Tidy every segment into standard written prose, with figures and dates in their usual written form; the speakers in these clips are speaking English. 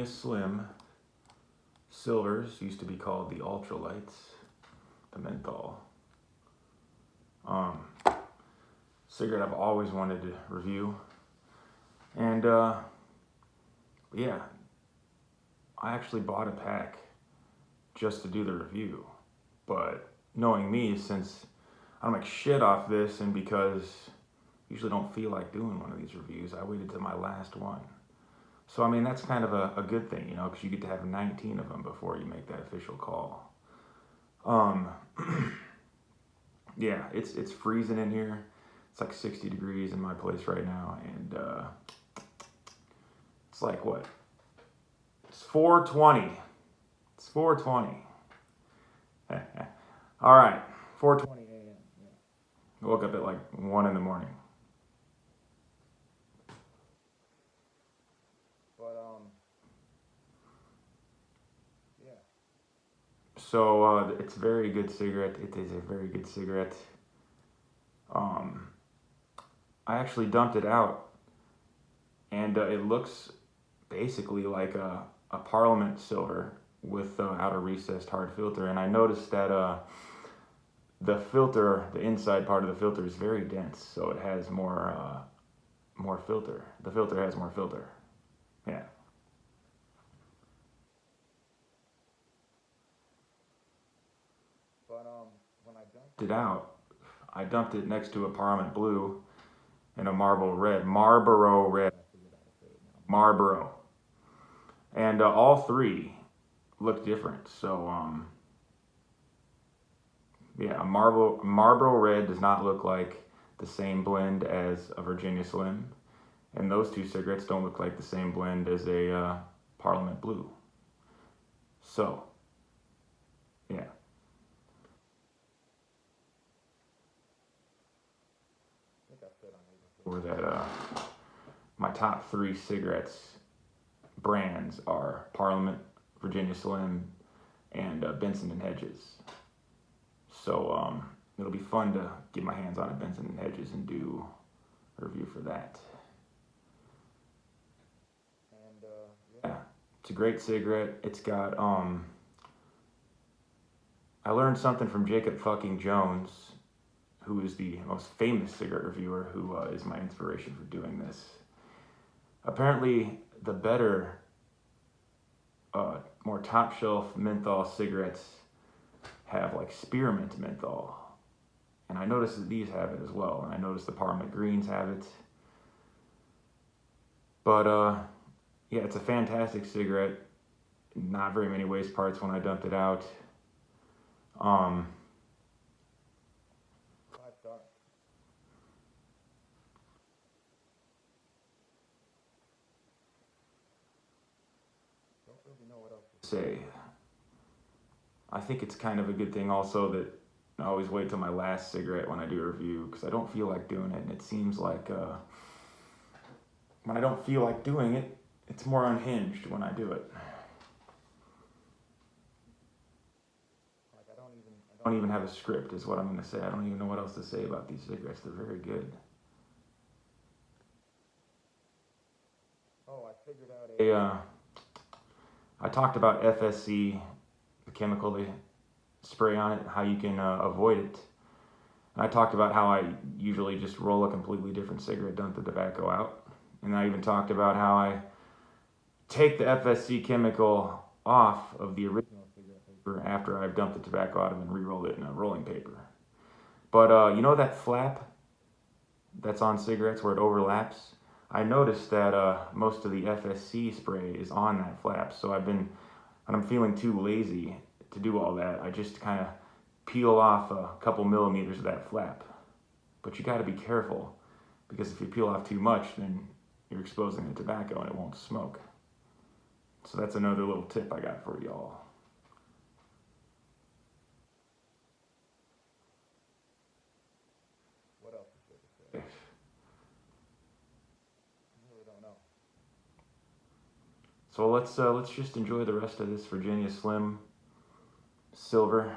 Virginia Slim Silvers, used to be called the Ultralights, the menthol. Cigarette I've always wanted to review. And yeah, I actually bought a pack just to do the review. But knowing me, since I don't make shit off this, and because I usually don't feel like doing one of these reviews, I waited till my last one. So I mean, that's kind of a good thing, you know, because you get to have 19 of them before you make that official call. Yeah, it's freezing in here. It's like 60 degrees in my place right now, and it's like what? It's 4:20. It's 4:20. All right, 4:20 a.m. Yeah. I woke up at like 1 in the morning. But yeah. So it's a very good cigarette. It is a very good cigarette. I actually dumped it out, and it looks basically like a Parliament silver with out a recessed hard filter. And I noticed that the filter, the inside part of the filter, is very dense, so it has more filter. The filter has more filter. Yeah. But when I dumped it out, I dumped it next to a Parliament Blue and a Marlboro Red. Marlboro Red. Marlboro. And all three look different. So yeah, a Marlboro Red does not look like the same blend as a Virginia Slim, and those two cigarettes don't look like the same blend as a Parliament Blue. So yeah. I think I said on here before that my top 3 cigarettes brands are Parliament, Virginia Slim, and Benson and Hedges. So it'll be fun to get my hands on a Benson and Hedges and do a review for that. And yeah, it's a great cigarette. It's got I learned something from Jacob fucking Jones, who is the most famous cigarette reviewer, who is my inspiration for doing this. Apparently, the better, more top shelf menthol cigarettes have like spearmint menthol. And I noticed that these have it as well. And I noticed the Parliament Greens have it. But yeah, it's a fantastic cigarette. Not very many waste parts when I dumped it out. 5 stars. Don't really know what else to say. I think it's kind of a good thing also that I always wait till my last cigarette when I do a review, because I don't feel like doing it, and it seems like when I don't feel like doing it, it's more unhinged when I do it. Like I don't even have a script is what I'm going to say. I don't even know what else to say about these cigarettes. They're very good. Oh, I figured out I talked about FSC, the chemical they spray on it, how you can avoid it. And I talked about how I usually just roll a completely different cigarette, dump the tobacco out. And I even talked about how I take the FSC chemical off of the original cigarette paper after I've dumped the tobacco out of it and re-rolled it in a rolling paper. But you know that flap that's on cigarettes where it overlaps? I noticed that most of the FSC spray is on that flap. So when I'm feeling too lazy to do all that, I just kind of peel off a couple millimeters of that flap. But you got to be careful, because if you peel off too much, then you're exposing the tobacco and it won't smoke. So that's another little tip I got for y'all. What else is there to say? I really don't know. So let's just enjoy the rest of this Virginia Slim Silver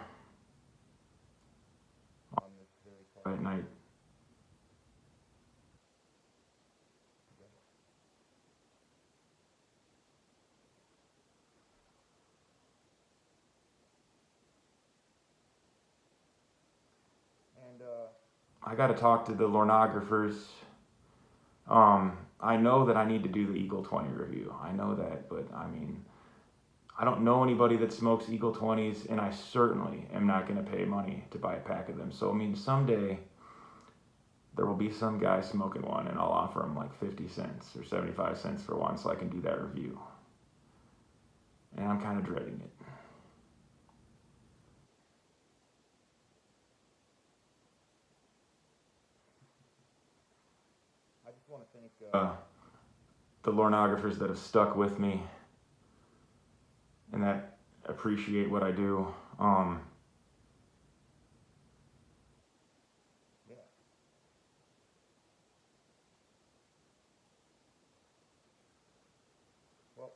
on this very quiet night. I got to talk to the Lornographers. I know that I need to do the Eagle 20 review. I know that, but I mean, I don't know anybody that smokes Eagle 20s, and I certainly am not going to pay money to buy a pack of them. So, I mean, someday there will be some guy smoking one, and I'll offer him like 50 cents or 75 cents for one so I can do that review. And I'm kind of dreading it. I just want to thank the Lornographers that have stuck with me and that appreciate what I do. Yeah. Well,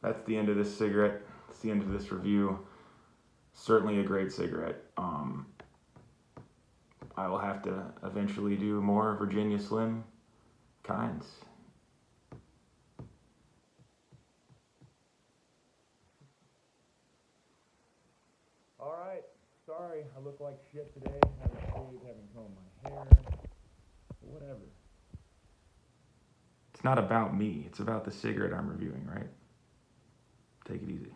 that's the end of this cigarette. It's the end of this review. Certainly a great cigarette. I will have to eventually do more Virginia Slim kinds. All right. Sorry, I look like shit today. Haven't shaved, haven't combed my hair. Whatever. It's not about me. It's about the cigarette I'm reviewing, right? Take it easy.